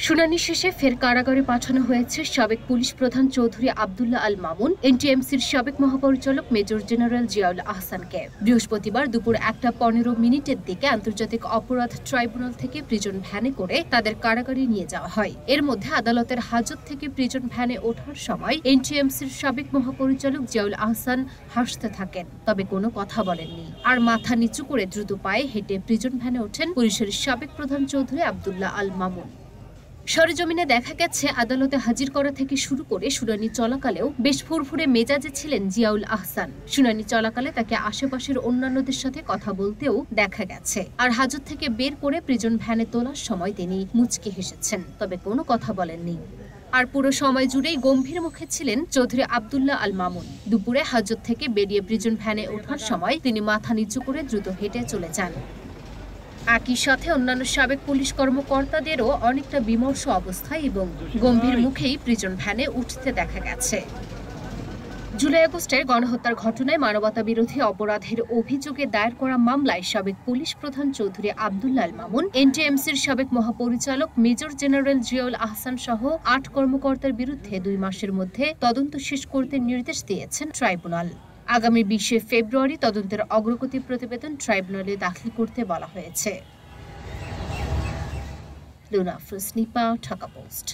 শুনানি শেষে ফের কারাগারে পাঠানো হয়েছে সাবেক পুলিশ প্রধান চৌধুরী আব্দুল্লাহ আল মামুন, এনটিএমসির সাবেক মহাপরিচালক মেজর জেনারেল জিয়াউল আহসানকে। বৃহস্পতিবার দুপুর 1:15 দিকে আন্তর্জাতিক অপরাধ ট্রাইব্যুনাল থেকে প্রিজন ভ্যানে করে তাদের কারাগারে নিয়ে যাওয়া হয়। এর মধ্যে আদালতের হাজত থেকে প্রিজন ভ্যানে ওঠার সময় এনটিএমসির সাবেক মহাপরিচালক জিয়াউল আহসান হাসতে থাকেন, তবে কোনো কথা বলেননি। আর মাথা নিচু করে দ্রুত পায়ে হেঁটে প্রিজন ভ্যানে ওঠেন পুলিশের সাবেক প্রধান চৌধুরী আব্দুল্লাহ আল মামুন। সরেজমিনে দেখা গেছে, আদালতে হাজির করা থেকে শুরু করে শুনানি চলাকালেও বেশ ফুরফুরে মেজাজে ছিলেন জিয়াউল আহসান। শুনানি চলাকালে তাকে আশেপাশের অন্যান্যদের সাথে কথা বলতেও দেখা গেছে। আর হাজত থেকে বের করে প্রিজন ভ্যানে তোলার সময় তিনি মুচকি হেসেছেন, তবে কোনো কথা বলেননি। আর পুরো সময় জুড়েই গম্ভীর মুখে ছিলেন চৌধুরী আব্দুল্লাহ আল মামুন। দুপুরে হাজত থেকে বেরিয়ে প্রিজন ভ্যানে ওঠার সময় তিনি মাথা নিচু করে দ্রুত হেঁটে চলে যান। একই সাথে অন্যান্য সাবেক পুলিশ কর্মকর্তাদেরও অনেকটা বিমর্ষ অবস্থায় এবং গম্ভীর মুখেই প্রিজন ভ্যানে উঠতে দেখা গেছে। জুলাই আগস্টের গণহত্যার ঘটনায় মানবতা বিরোধী অপরাধের অভিযোগে দায়ের করা মামলায় সাবেক পুলিশ প্রধান চৌধুরী আব্দুল্লাহ আল মামুন, এনটিএমসির সাবেক মহাপরিচালক মেজর জেনারেল জিয়াউল আহসান সহ 8 কর্মকর্তার বিরুদ্ধে 2 মাসের মধ্যে তদন্ত শেষ করতে নির্দেশ দিয়েছেন ট্রাইব্যুনাল। আগামী 20 ফেব্রুয়ারি তদন্তের অগ্রগতি প্রতিবেদন ট্রাইব্যুনালে দাখিল করতে বলা হয়েছে। লুনা আফরোজ, নিপা, ঢাকা পোস্ট।